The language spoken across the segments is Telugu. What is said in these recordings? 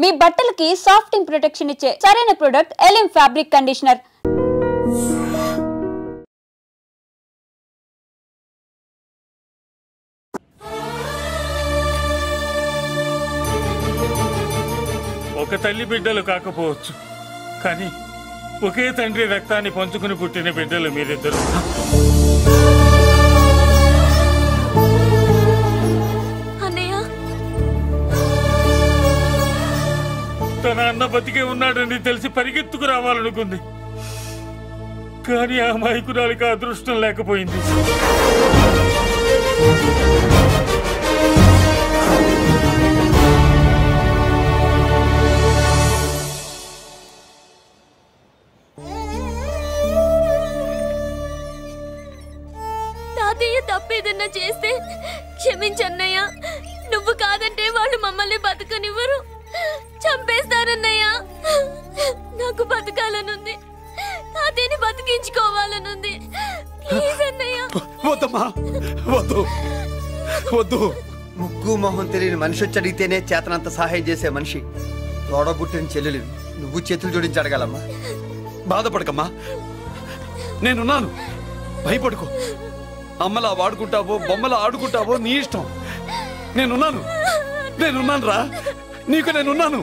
మీ బట్టలకి సాఫ్టింగ్ ప్రొటెక్షన్ ఇచ్చే సరైన ప్రొడక్ట్ ఎలిమ్ ఫ్యాబ్రిక్ కండిషనర్. ఒక తల్లి బిడ్డలు కాకపోవచ్చు, కానీ ఒకే తండ్రి రక్తాన్ని పంచుకుని పుట్టిన బిడ్డలు మీరిద్దరు. తన అన్న బతికే ఉన్నాడని తెలిసి పరిగెత్తుకు రావాలనుకుంది, కానీ ఆ అమాయకురాలికి అదృష్టం లేకపోయింది. తాతయ్య తప్పేదన్నా చేస్తే క్షమించన్నయ్య. నువ్వు కాదంటే వాళ్ళు మమ్మల్ని బతకనివ్వరు, చంపేస్తారన్నయ్య. నాకు బతకాలనుంది, తాతయ్యని బతికించుకోవాలనుంది. ప్లీజ్ అన్నయ్య. వద్దమ్మా, వద్దు వద్దు. ముగ్గు మొహం తెలియని మనిషి వచ్చి అడిగితేనే చేతనంత సహాయం చేసే మనిషి. తోడబుట్టిన చెల్లెలు నువ్వు చేతులు జోడించి అడగాలమ్మా. బాధపడకమ్మా, నేనున్నాను, భయపడుకో. అమ్మలా వాడుకుంటావో బొమ్మలా ఆడుకుంటావో నీ ఇష్టం. నేనున్నాను రా, నీకు నేనున్నాను.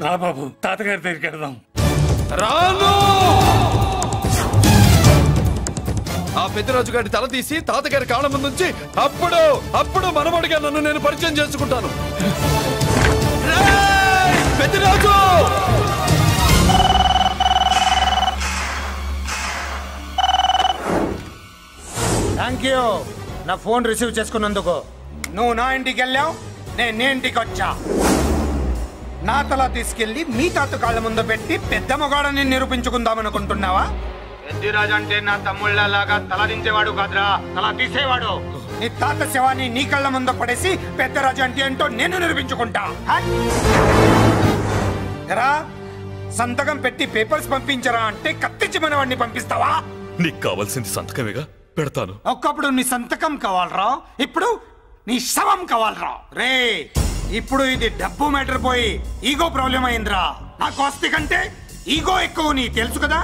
రా బాబు, తాతగారి దగ్గరికి వెళ్దాం. రాను. ఆ పెద్దరాజు గారి తల తీసి తాతగారి కాళ్ళ ముందుంచి అప్పుడు మనమడిగా నన్ను నేను పరిచయం చేసుకుంటాను. పెద్దరాజు! థ్యాంక్ యూ నా ఫోన్ రిసీవ్ చేసుకున్నందుకు. నువ్వు నా ఇంటికి వెళ్ళావు, నేను నీ ఇంటికి వచ్చా. నా తల తీసుకెళ్లి మీ తాత కాళ్ళ ముందు పెట్టి పెద్ద మొగాడని నిరూపించుకుందామనుకుంటున్నావా? పెద్దిరాజు అంటే నా తమ్ముళ్ళలాగా తల దించేవాడు కాదురా, తల తీసేవాడు. నీ తాత శవాన్ని నీ కళ్ళ ముందు పడేసి పెద్దరాజు అంటే ఏంటో నేను నిరూపించుకుంటా. ఎరా, సంతకం పెట్టి పేపర్స్ పంపించరా అంటే కత్తించి మన వాడిని పంపిస్తావా? నీకు కావాల్సింది సంతకమేగా, పెడతాను. ఒకప్పుడు నీ సంతకం కావాలరా, ఇప్పుడు నీ శవం కావాలరా. రే, ఇప్పుడు ఇది డబ్బు మ్యాటర్ పోయి ఈగో ప్రాబ్లం అయిందిరా. నాకు ఆస్తి కంటే ఈగో ఎక్కువ, నీ తెలుసు కదా.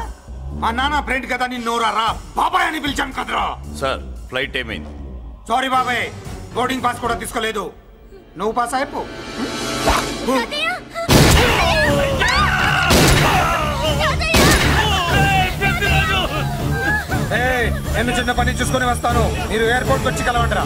మా నాన్న ఫ్రెండ్ కదా, నిన్ను రా బాబాయ్ అని పిలిచాను కదరా. సార్, ఫ్లైట్ ఏమైంది? సారీ బాబాయ్, బోర్డింగ్ పాస్ కూడా తీసుకోలేదు. నువ్వు పాస్ అయిపో. నేను చిన్న పని చూసుకొని వస్తాను, మీరు ఎయిర్పోర్ట్ వచ్చి కలవండిరా.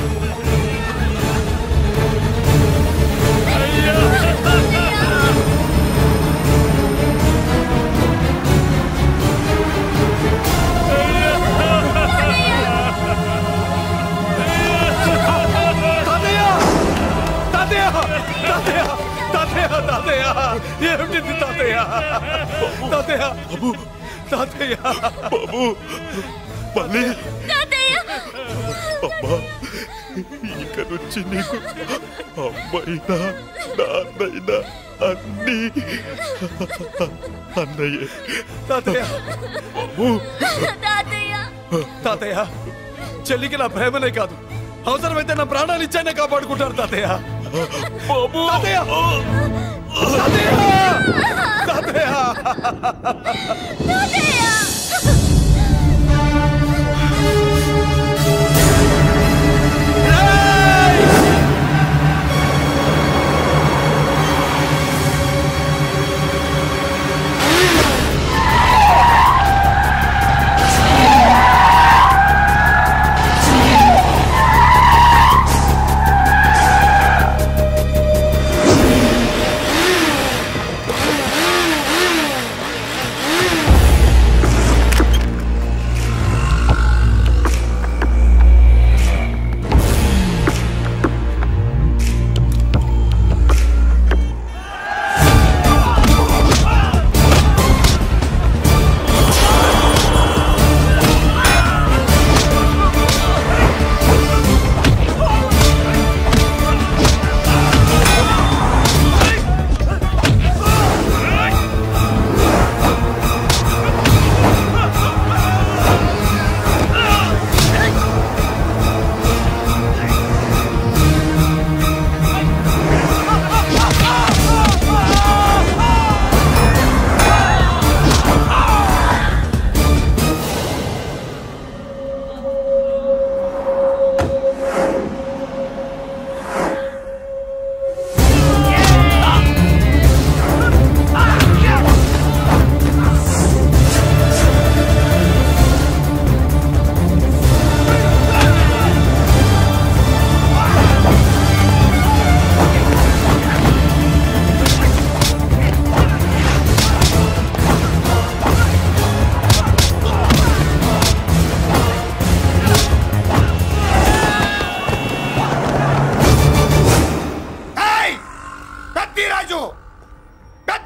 ఏమిటి తాతయ్య? తాతయ్య బాబు, తాతయ్య బాబు, మళ్ళీ అమ్మా, ఇక నుంచి నీకు అమ్మైనా నాన్నైనా అన్నీ అన్నయ్యే. తాతయ్య బాబు, తాతయ్య చెల్లికి నా ప్రేమనే కాదు, అవసరమైతే నా ప్రాణాలు ఇచ్చానే కాపాడుకుంటారు తాతయ్య. బాబు, తాతయ్య తాతయ్య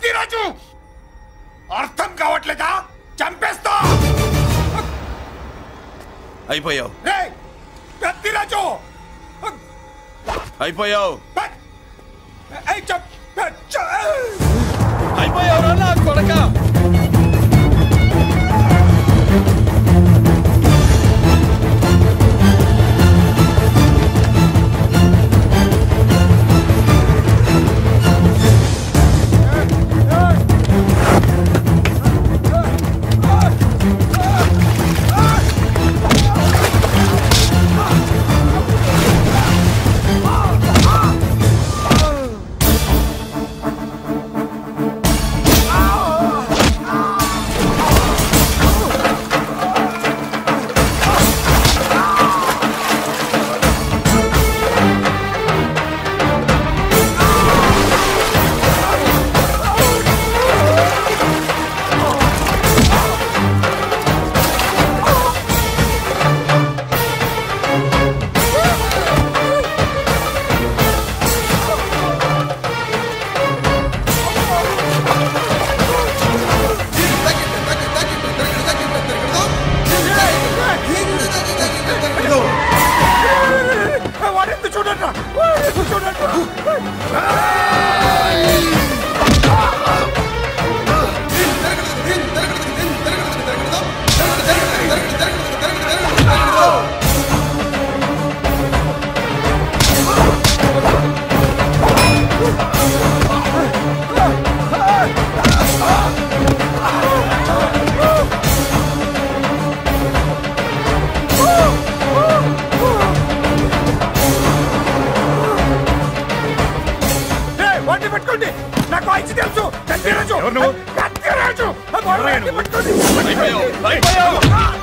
పెద్దిరాజు అర్థం కావట్లేదా? చంపేస్తా. అయిపోయావు పెద్దిరాజు, అయిపోయావు అయిపోయావు నా కొడక.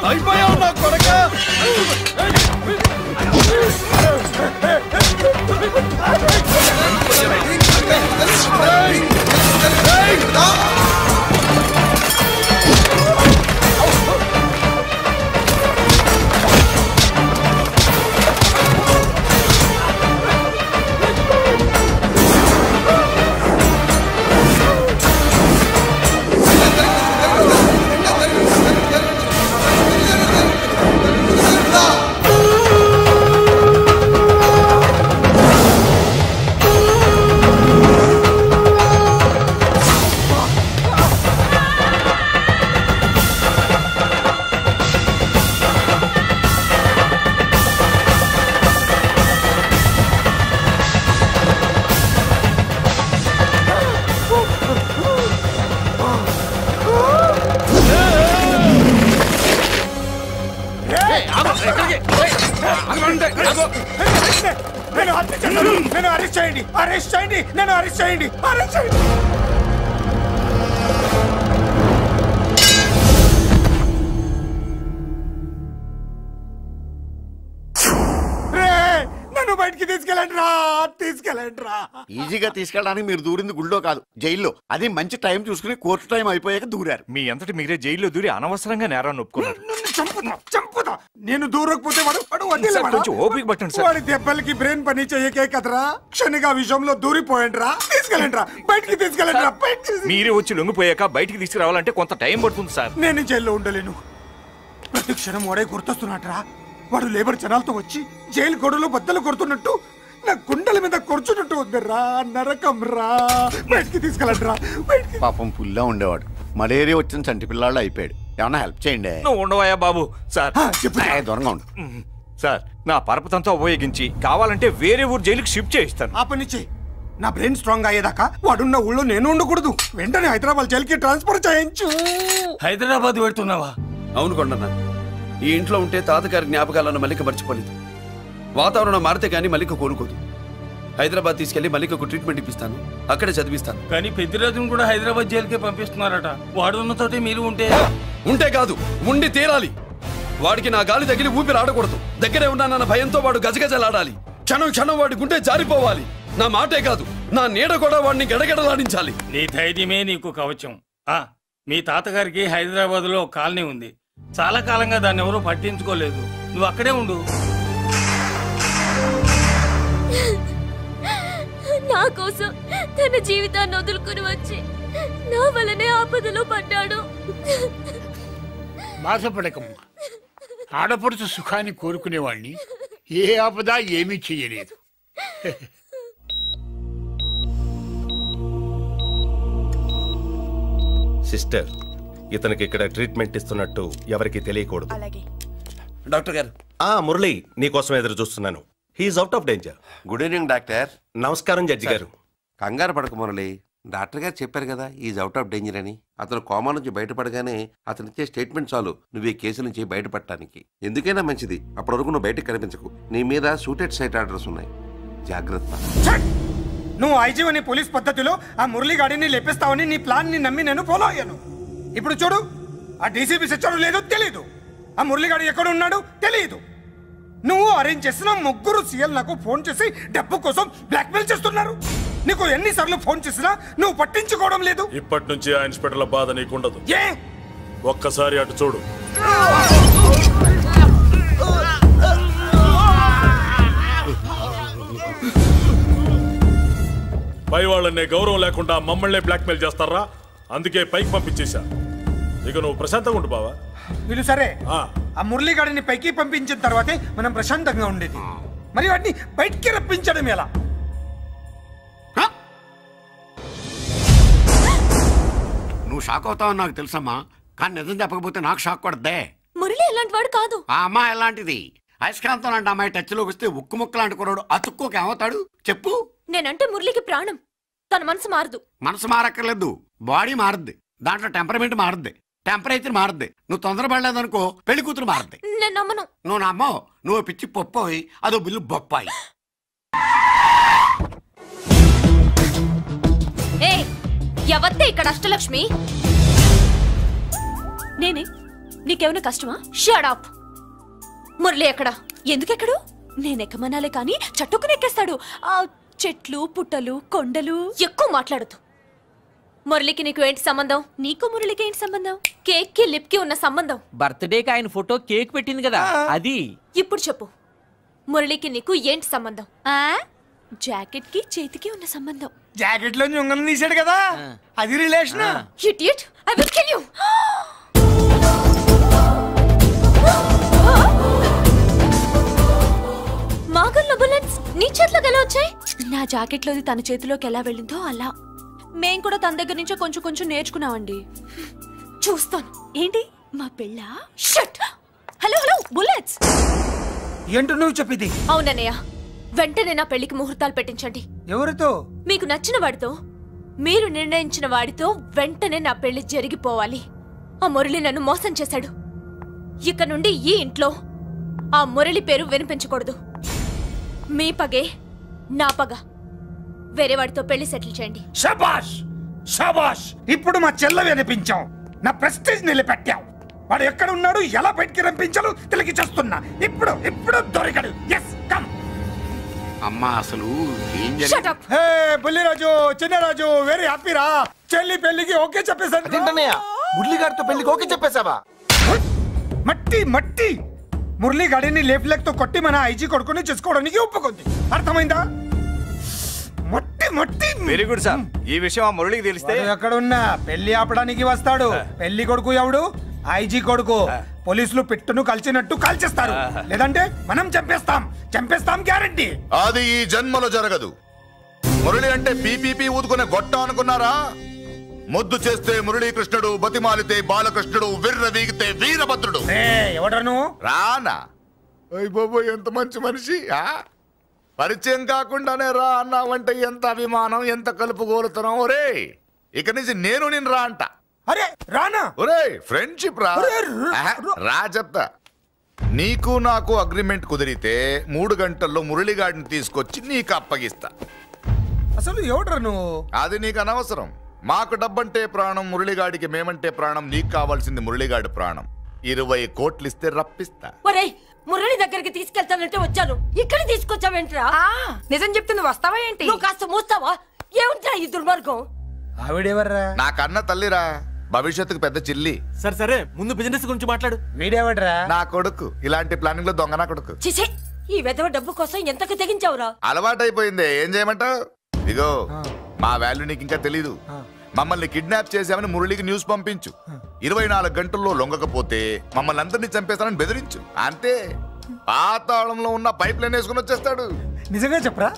అయిపోయావు నా కొడక. నన్ను అరెస్ట్ చేయండి, అరెస్ట్ చేయండి, నన్ను అరెస్ట్ చేయండి, అరెస్ట్ చేయండి. నన్ను బయటికి తీసుకెళ్ళండి రా, తీసుకెళ్ళండి రా. ఈజీగా తీసుకెళ్ళడానికి మీరు దూరింది గుళ్ళో కాదు, జైల్లో. అది మంచి టైం చూసుకుని కోర్టు టైం అయిపోయాక దూరారు. మీ అంతటి మీరే జైల్లో దూరి అనవసరంగా నేరాన్ని ఒప్పుకున్నారు. చంపుతా. నేను దూరకపోతే ఓపిక పట్టండి సార్. వాడి దెబ్బలకి బ్రెయిన్ పని చెయ్యకే కదరా, క్షణిగా విషయంలో దూరిపోయండి రా. తీసుకెళ్ళండి రా, బయటికి తీసుకెళ్ళండి రా. మీరే వచ్చి లొంగిపోయాక బయటికి తీసుకురావాలంటే కొంత టైం పడుతుంది సార్. నేను జైల్లో ఉండలేను. ప్రతి క్షణం వాడే గుర్తొస్తున్నట్రా. వాడు లేబర్ జనాలతో వచ్చి జైలు గొడవలో బద్దలు కొడుతున్నట్టు నా గుండెల మీద కొడుచున్నట్టు ఉందిరా. నరకం రా, బయటికి తీసుకెళ్ళండి రా. పాపం పుల్లా ఉండేవాడు, మలేరియా వచ్చిన చంటి పిల్లాళ్ళు అయిపోయాడు. ఏమన్నా హెల్ప్ చేయండి. నువ్వు ఉండవయ్యా బాబు. సార్ దూరంగా ఉండు సార్. నా పరపతంతో ఉపయోగించి కావాలంటే వేరే ఊరు జైలుకి షిఫ్ట్ చేయిస్తాను. ఆ పని చెయ్యి. నా బ్రెయిన్ స్ట్రాంగ్ అయ్యేదాకా వాడున్న ఊళ్ళో నేను ఉండకూడదు. వెంటనే హైదరాబాద్ జైలుకి ట్రాన్స్ఫర్ చేయించు. హైదరాబాద్ పెడుతున్నావా? అవును కొండన్న, ఈ ఇంట్లో ఉంటే తాతగారి జ్ఞాపకాలను మల్లిక మర్చిపోలేదు. వాతావరణం మారితే గానీ మల్లిక కోలుకోదు. హైదరాబాద్ తీసుకెళ్లి మల్లికకు ట్రీట్మెంట్ ఇప్పిస్తాను, అక్కడే చదివిస్తాను. కానీ పెద్దిరాజును కూడా హైదరాబాద్ జైలుకే పంపిస్తున్నారట. వాడు ఉన్నతోటి మీరు ఉంటే కాదు, ఉండి తీరాలి. వాడికి నా గాలి తగిలి ఊపిరి ఆడకూడదు. దగ్గరే ఉన్నానన్న భయంతో వాడు గజగజలాడాలి. క్షణం క్షణం వాడి గుంటే జారిపోవాలి. నా మాటే కాదు, నా నీడ కూడా వాడిని గడగడలాడించాలి. నీ ధైర్యమే నీకు కవచం. మీ తాతగారికి హైదరాబాద్ లో కాలనీ ఉంది. చాలా కాలంగా దాన్ని ఎవరూ పట్టించుకోలేదు. నువ్వు అక్కడే ఉండు. నా కోసం తన జీవితాన్ని వదులుకుని వచ్చి నా వల్లనే ఆపదలో పడ్డాడు. బాధపడకమ్మా. ఆడపడుచు సుఖాన్ని కోరుకునేవాణ్ణి ఏ ఆపద ఏమీ చెయ్యలేదు. సిస్టర్, ఇతనికి ఇక్కడ ట్రీట్మెంట్ ఇస్తున్నట్టు ఎవరికి తెలియకూడదు. డాక్టర్ గారు. మురళి, నీకోసం ఎదురు చూస్తున్నాను. He is out of danger. Good evening doctor. నమస్కారం జడ్జి గారు. కంగారు పడక మురళి, డాక్టర్ గారు చెప్పారు కదా ఈజ్ అవుట్ ఆఫ్ డేంజర్ అని. అతను కోమా నుంచి బయటపడగానే అతను ఇచ్చే స్టేట్మెంట్ చాలు నువ్వు ఈ కేసు నుంచి బయటపడటానికి. ఎందుకైనా మంచిది, అప్పటి వరకు నువ్వు బయటకు కనిపించకు. నీ మీద షూటెడ్ సైట్ ఆర్డర్స్ ఉన్నాయి, జాగ్రత్త. నువ్వు ఐజీవని పోలీస్ పద్ధతిలో ఆ మురళి గాడిని లేపిస్తావని నీ ప్లాన్ ని నమ్మి నేను ఫాలో అయ్యాను. ఇప్పుడు చూడు, ఆ డీసీపీ సచ్చాడు లేదో తెలియదు, ఆ మురళి గాడి ఎక్కడ ఉన్నాడు తెలియదు. నువ్వు అరేంజ్ చేసిన ముగ్గురు సీఎల్ నాకు ఫోన్ చేసి డబ్బు కోసం బ్లాక్మెయిల్ చేస్తున్నారు. నీకు ఎన్నిసార్లు ఫోన్ చేసినా నువ్వు పట్టించుకోవడం లేదు. ఇప్పటి నుంచి ఆ ఇన్స్పెక్టర్ల బాధ నీకుండదు. ఏ ఒక్కసారి అటు చూడు. పై వాళ్ళనే గౌరవం లేకుండా మమ్మల్ని బ్లాక్మెయిల్ చేస్తారా? అందుకే పైకి పంపించేశా. ఇక నువ్వు ప్రశాంతంగా ఉండు బావా. వీళ్ళు సరే, ఆ మురళి గాడిని పైకి పంపించిన తర్వాతే మనం ప్రశాంతంగా ఉండేది. మరి వాటిని బయటికి రప్పించడం ఎలా? నువ్వు షాక్ అవుతావని నాకు తెలుసమ్మా, కానీ నిజం చెప్పకపోతే నాకు షాక్ కొడద్దే. మురళి ఎలాంటి వాడు కాదు. ఆ అమ్మాయి ఎలాంటిది? అయస్కాంతం లాంటి అమ్మాయి టచ్ లోకి వస్తే ఉక్కు ముక్క లాంటి కుర్రాడు అతుక్కోకి ఏమవుతాడు చెప్పు? నేనంటే మురళికి ప్రాణం. తన మనసు మారదు. మనసు మారక్కర్లేదు, బాడీ మారుద్ది. దాంట్లో టెంపరమెంట్ మారుద్ది, టెంపరేచర్ మారుద్ది. నువ్వు తొందరపడలేదనుకో పెళ్లి కూతురు మారుద్ది. నేను నమ్మను. నువ్వు నమ్మవు. నువ్వు పిచ్చి పొప్పోయి అదో బిల్లు బొప్పాయి. ఎవత్తే ఇక్కడ అష్టలక్ష్మి? నేనే. నీకేమైనా కష్టమా? Shut up. మురళి ఎక్కడ? ఎందుకెక్కడు? నేనెక్కమనాలే కానీ చట్టుకుని ఎక్కేస్తాడు. ఆ చెట్లు పుట్టలు కొండలు. ఎక్కువ మాట్లాడదు. మురళికి నీకు ఏంటి సంబంధం? నీకు మురళికి ఏంటి సంబంధం? కేక్ కి లిప్ కి ఉన్న సంబంధం. బర్త్డేకి ఆయన ఫోటో కేక్ పెట్టింది కదా అది. ఇప్పుడు చెప్పు, మురళికి నీకు ఏంటి సంబంధం? జాకెట్ కి చేతికి ఉన్న సంబంధం. జాకెట్ లో ఉంగరం తీసాడు కదా, అది relation. Idiot, I will kill you. మాగల్లో బుల్లెట్స్ నీ చేతిలోకి ఎలా వచ్చాయి? నా జాకెట్ లోది తన చేతిలోకి ఎలా వెళ్ళిందో అలా. మేం కూడా తన దగ్గర నుంచి కొంచెం కొంచెం నేర్చుకున్నామండి. చూస్తాను. ఏంటి మా పెళ్ళ? షట్. Hello hello bullets. ఏంటో నువ్వు చెప్పింది? అవునన్నయ్య, వెంటనే నా పెళ్లికి ముహూర్తాలు పెట్టించండి. ఎవరితో? మీకు నచ్చిన వాడితో, మీరు నిర్ణయించిన వాడితో వెంటనే నా పెళ్లి జరిగిపోవాలి. ఆ మురళి నన్ను మోసం చేశాడు. ఇక నుండి ఈ ఇంట్లో ఆ మురళి పేరు వినిపించకూడదు. మీ పగే నా పగ. వేరే వాడితో పెళ్లి సెటిల్ చేయండి. శబాష్ శబాష్. ఇప్పుడు మా చెల్లవి అనిపించావు, నా ప్రెస్టేజ్ నిలబెట్టావు. వాడు ఎక్కడ ఉన్నాడు, ఎలా బయటికి రంపించాలో తెలికి చేస్తున్నా. ఇప్పుడు ఇప్పుడు దొరికాడు. Yes come. అమ్మా అసలు ఏం shut up. Hey Bulliraju, Chinnaraju, very happy రా. చెల్లి పెళ్లికి ఓకే చెప్పేశాను. మురళి గారితో పెళ్లికి ఓకే చెప్పేశావా? మట్టి మట్టి. మురళి గాడిని లేఫ్ లెగ్ తో కొట్టి మన ఐజీ కొడుకుని చేసుకోవడానికి ఒప్పుకుంది. అర్థమైందా? మట్టి మట్టి. Very good sir. ఈ విషయం ఆ మురళికి తెలిస్తే ఎక్కడ ఉన్నా పెళ్లి ఆపడానికి వస్తాడు. పెళ్లి కొడుకు ఎవడు? ఐజీ కొడుకు. పోలీసులు పిట్టును కాల్చినట్టు కాల్చేస్తారు, లేదంటే మనం చంపేస్తాం గ్యారంటీ. అది ఈ జన్మలో జరగదు. మురళి అంటే పీపీపీ ఊదుకునే గొట్ట అనుకున్నారా? ముద్దు చేస్తే మురళీకృష్ణుడు, బతిమాలితే బాలకృష్ణుడు, విర్ర వీగితే వీరభద్రుడు. ఎవడను రానా? అయ్య బాబు, ఎంత మంచి మనిషి. పరిచయం కాకుండానే రా అన్నావంటే ఎంత అభిమానం, ఎంత కలుపుగోలుతున్నాం. ఒరే, ఇక నుంచి నేను రా అంట. అరే రానా? ఒరే, ఫ్రెండ్షిప్ రా. రా చెప్తా. నీకు నాకు అగ్రిమెంట్ కుదిరితే 3 గంటల్లో మురళిగాడిని తీసుకొచ్చి నీకు అప్పగిస్తా. అసలు ఎవడ్రా నువ్వు? అది నీకు అనవసరం. మాకు డబ్బంటే ప్రాణం, మురళిగాడికి మేమంటే ప్రాణం. నీకు కావాల్సింది మురళిగాడి ప్రాణం. 20 కోట్లు ఇస్తే రప్పిస్తా. ఒరేయ్, మురళి దగ్గరికి తీసుకెళ్తానంటే వచ్చాను, ఇక్కడ తీసుకొచ్చావేంట్రా? నిజం చెప్తే నువ్వు వస్తావా ఏంటి? నువ్వు కాస్త మూస్తావా? ఏమిట్రా ఈ దుర్మార్గం? ఆవిడెవర్రా? నా కన్న తల్లిరా, భవిష్యత్తుకు పెద్ద చిల్లి. సరే ముందు బిజినెస్ గురించి మాట్లాడు. వీడేవడ్రా? నా కొడుకు. ఇలాంటి ప్లానింగ్ లో దొంగ నా కొడుకు. చిసే, ఈ వెధవ డబ్బు కోసం ఎంతకు తెగించావురా? అలవాటైపోయింది, ఏం చేయమంటావు? ఇగో మా వాల్యూ నీకు ఇంకా తెలీదు. మమ్మల్ని కిడ్నాప్ చేశామని మురళికి న్యూస్ పంపించు. 24 గంటల్లో లొంగకపోతే మమ్మల్ని అందరినీ చంపేస్తానని బెదిరించు. అంతే, పాతాళంలో ఉన్న పైప్ లైన్ వేసుకుని వచ్చేస్తాడు. నిజంగా చెప్పరా?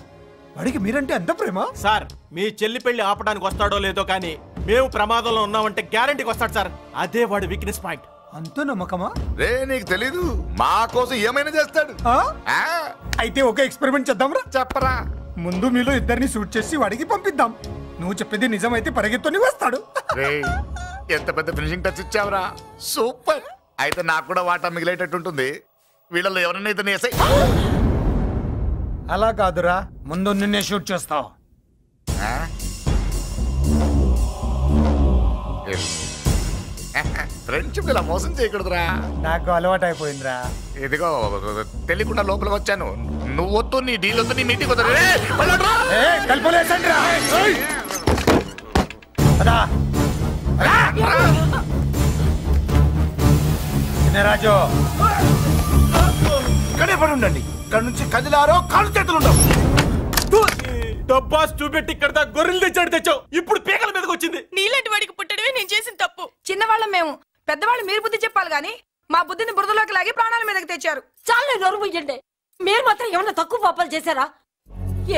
వాడికి మీరంటే ఎంత ప్రేమ? సార్ మీ చెల్లి పెళ్లి ఆపడానికి వస్తాడో లేదో కానీ మేము ప్రమాదంలో ఉన్నామంటే గ్యారంటీకి వస్తాడు సార్. అదే వాడి వీక్నెస్ పాయింట్. అంత నమ్మకమా? రే నీకు తెలీదు, మా కోసం ఏమైనా చేస్తాడు. అయితే ఒక ఎక్స్పెరిమెంట్ చేద్దాంరా. చెప్పరా? ముందు మీలో ఇద్దరిని షూట్ చేసి వాడికి పంపిద్దాం. నువ్వు చెప్పేది నిజమైతే పరిగెత్తుని వస్తాడు. ఎంత పెద్ద ఫినిషింగ్ టచ్ ఇచ్చావురా, సూపర్. అయితే నాకు కూడా వాటా మిగిలేటట్టుంటుంది. వీళ్ళలో ఎవరైనా ఇతను వేసాయి. అలా కాదురా, ముందు నిన్నే షూట్ చేస్తావు. ఫ్రెండ్షిప్ ఇలా మోసం చేయకూడదురా. నాకు అలవాటు అయిపోయిందిరా. ఇదిగో తెలియకుండా లోపలికి వచ్చాను. నువ్వు వద్దు, నీ డీల్ వద్దు, నీ మీటింగ్ వద్దు. కల్పలేసండిరా. రాజు ఇక్కడే పడి ఉండండి. ఇక్కడ నుంచి కదిలారో కాళ్ళు చేతులు ఉండవు. డబ్బాస్ చూపెట్టి ఇక్కడ దాకా గొర్రెలు తెచ్చాడు తెచ్చావు. ఇప్పుడు పీకల మీదకి వచ్చింది. నీలాంటి వాడికి పుట్టడమే నేను చేసిన తప్పు. చిన్నవాళ్ళం మేము, పెద్దవాళ్ళు మీరు బుద్ధి చెప్పాలి గాని మా బుద్ధిని బురదలోకి లాగి ప్రాణాల మీదకి తెచ్చారు. చాలా నోరు ముయ్యండి. మీరు మాత్రం ఏమన్నా తక్కువ పాపాలు చేశారా?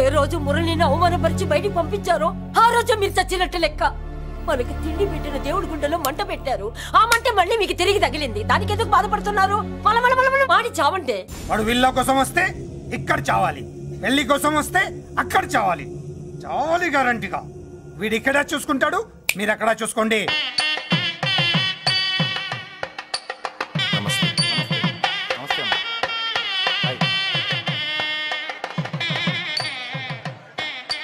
ఏ రోజు మురళిని అవమానపరిచి బయటికి పంపించారో ఆ రోజు మీరు చచ్చినట్టు లెక్క. మనకి తిండి పెట్టిన దేవుడి గుండెలో మంట పెట్టారు. ఆ మంట మళ్ళీ మీకు తిరిగి తగిలింది. దానికి ఎందుకు బాధపడుతున్నారు? వాడి చావంటే వాడు విల్లా కోసం వస్తే ఇక్కడ చావాలి, పెళ్లి కోసం వస్తే అక్కడ చావాలి. చావాలి గ్యారంటీగా. వీడు ఇక్కడ చూసుకుంటాడు, మీరు అక్కడ చూసుకోండి.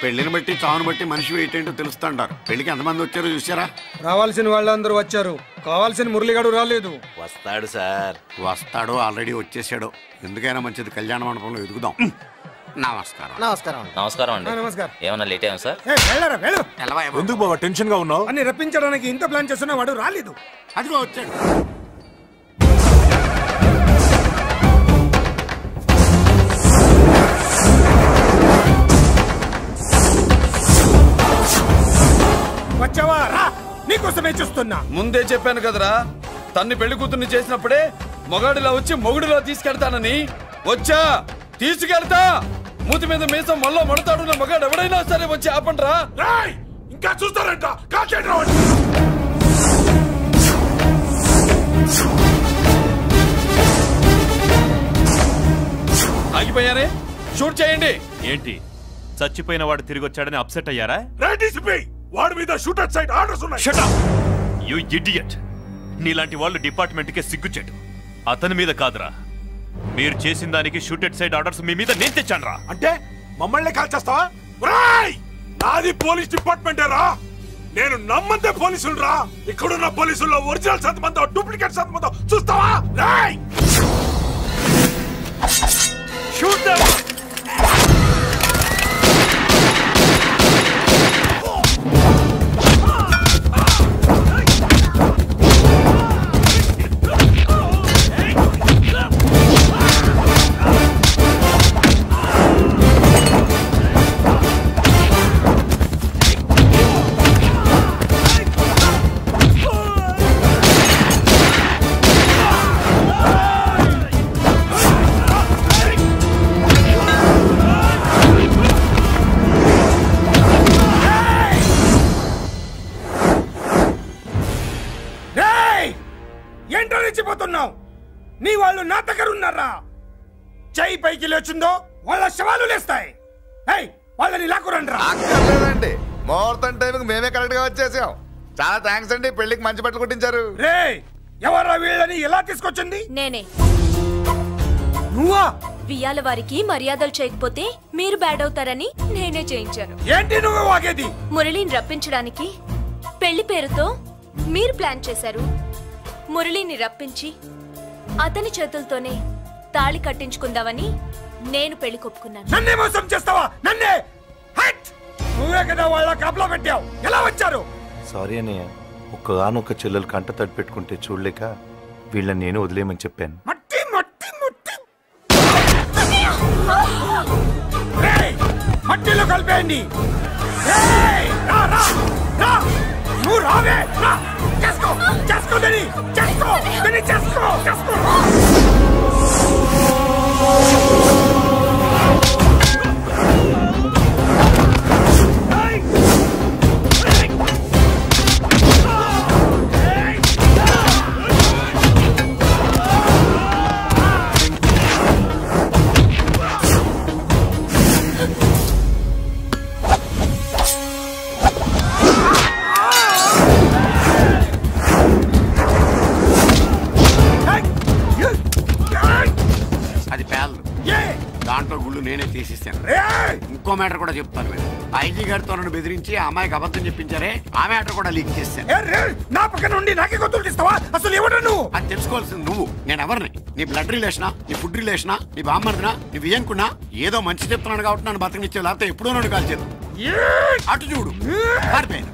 పెళ్లిని బట్టి చావును బట్టి మనిషి ఏంటంటో తెలుస్తుంటారు. పెళ్లికి ఎంతమంది వచ్చారో చూసారా? రావాల్సిన వాళ్ళందరూ వచ్చారు, కావాల్సిన మురళిగాడు రాలేదు. వస్తాడు సార్, వస్తాడు. ఆల్రెడీ వచ్చేసాడు. ఎందుకైనా మంచిది కళ్యాణ మండపంలో ఎదుగుదాం. నమస్కారం. నమస్కారం అండి. నమస్కారం. ఏమన్నా లేట్ అయ్యాం సార్? ఎందుకు బాబా టెన్షన్ గా ఉన్నావు? అన్ని రప్పించడానికి ఇంత ప్లాన్ చేస్తున్నా వాడు రాలేదు. అదిగో వచ్చాడు. వచ్చావా? రా, నీకోసమే చూస్తున్నా. ముందే చెప్పాను కదరా, తన్ని పెళ్లి కూతుర్ని చేసినప్పుడే మొగాడిలా వచ్చి మొగుడిలో తీసుకెళ్తానని. వచ్చా, తీసుకెళ్తా. మూతి మీద మీసం మళ్ళా మడతాడున్న మగాడు ఎవడైనా సరే వచ్చి ఆపండ్రా. ఇంకా చూస్తారంట. ఆగిపోయారే, షూట్ చేయండి. ఏంటి చచ్చిపోయిన వాడు తిరిగి వచ్చాడని అప్సెట్ అయ్యారా? వాడి మీద షూటర్ సైడ్ ఆర్డర్స్ ఉన్నాయి. Shut up you idiot. నీలాంటి వాళ్ళు డిపార్ట్మెంట్ కే సిగ్గుచెట్టు. అతని మీద కాదురా, మీరు చేసిన దానికి షూటెడ్ సైడ్ ఆర్డర్స్ మీ మీద నేను తెచ్చాను రా. అంటే మమ్మల్ని కాల్ చేస్తావా? నాది పోలీస్ డిపార్ట్మెంటే రా. నేను నమ్మంతే పోలీసులు రా. ఇక్కడున్న పోలీసుల్లో ఒరిజినల్ సత్మంతో డూప్లికేట్ సత్మంతో చూస్తావా? Shoot them. నీ వాళ్ళు నా దగ్గర ఉన్నారా? చెయ్యి పైకి లేచుందో వాళ్ళ శవాలు లేస్తాయి. వాళ్ళని లాక్కురండి. అక్కర్లేదండి, ముహూర్తం టైంకి మేమే కరెక్ట్ గా వచ్చేసాం. చాలా థ్యాంక్స్ అండి. పెళ్లికి మంచి బట్టలు కుట్టించారు. రే, ఎవరా వీళ్ళని ఎలా తీసుకొచ్చింది? నేనే. నువ్వా? వియ్యాల వారికి మర్యాదలు చేయకపోతే మీరు బ్యాడ్ అవుతారని నేనే చేయించాను. ఏంటి నువ్వు వాగేది? మురళిని రప్పించడానికి పెళ్లి పేరుతో మీరు ప్లాన్ చేశారు. మురళిని రప్పించి అతని చేతులతోనే తాళి కట్టించుకుందామని నేను పెళ్లి కొప్పుకున్నాను. నన్నే మోసం చేస్తావా? నన్నే? నువ్వే కదా వాళ్ళ కాపలా పెట్టావు. ఎలా వచ్చారు? సారీ అన్నయ్య, ఒక్కగానొక్క చెల్లెలు కంట తడి పెట్టుకుంటే చూడలేక వీళ్ళని నేను వదిలేయమని చెప్పాను. మట్టి మట్టి మట్టి మట్టిలో వీళ్ళు కలిపేయండి. నువ్వు రావే, చేసుకో చేసుకో చేసుకో చేసుకో చేసుకో. దాంట్లో గుళ్ళు నేనే తీసిస్తాను. ఇంకో మ్యాటర్ కూడా చెప్తాను. ఐజీ గారితో నన్ను బెదిరించి ఆ అమ్మాయికి అబద్ధం చెప్పించారే, ఆ మ్యాటర్ కూడా లీక్ చేస్తాను. నా పక్కన నుండి నాకే గొంతులు తీస్తావా? అసలు ఎవరు నువ్వు? అది తెలుసుకోవాల్సింది నువ్వు. నేను ఎవరిని? నీ బ్లడ్ రిలేషనా, నీ ఫుడ్ రిలేషనా, నీ బామ్మర్దినా, నీ వియంకున్నా? ఏదో మంచి చెప్తున్నాడు కాబట్టి నన్ను బతకనిచ్చావు, లేకపోతే ఎప్పుడో నన్ను కాల్చేది. అటు చూడు పారిపోయాను.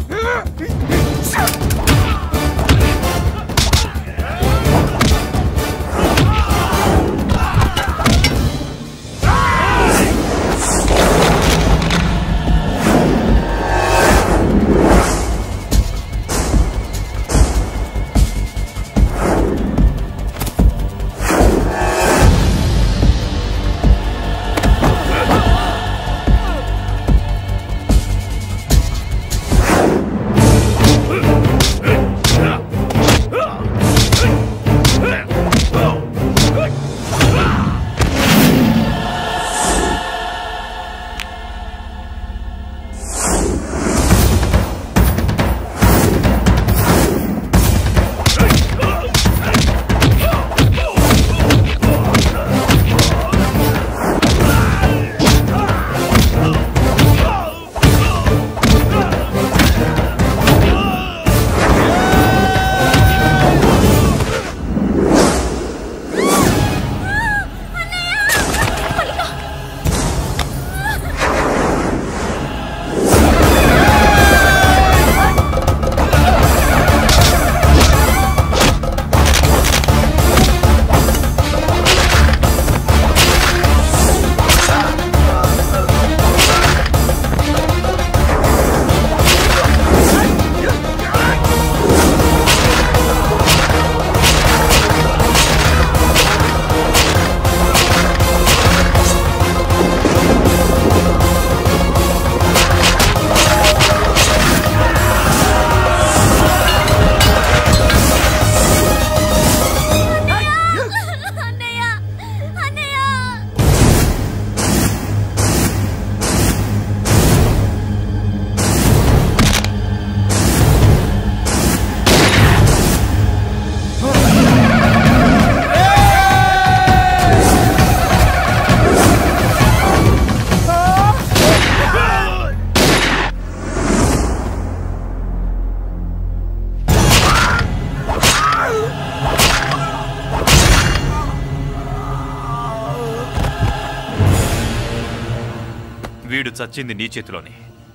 వీడు చచ్చింది నీ చేతిలోనే,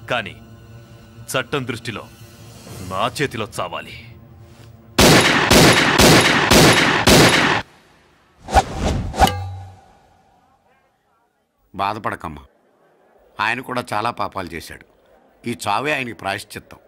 కానీ చట్టం దృష్టిలో నా చేతిలో చావాలి. బాధపడకమ్మా, ఆయన కూడా చాలా పాపాలు చేశాడు. ఈ చావే ఆయనకి ప్రాయశ్చిత్తం.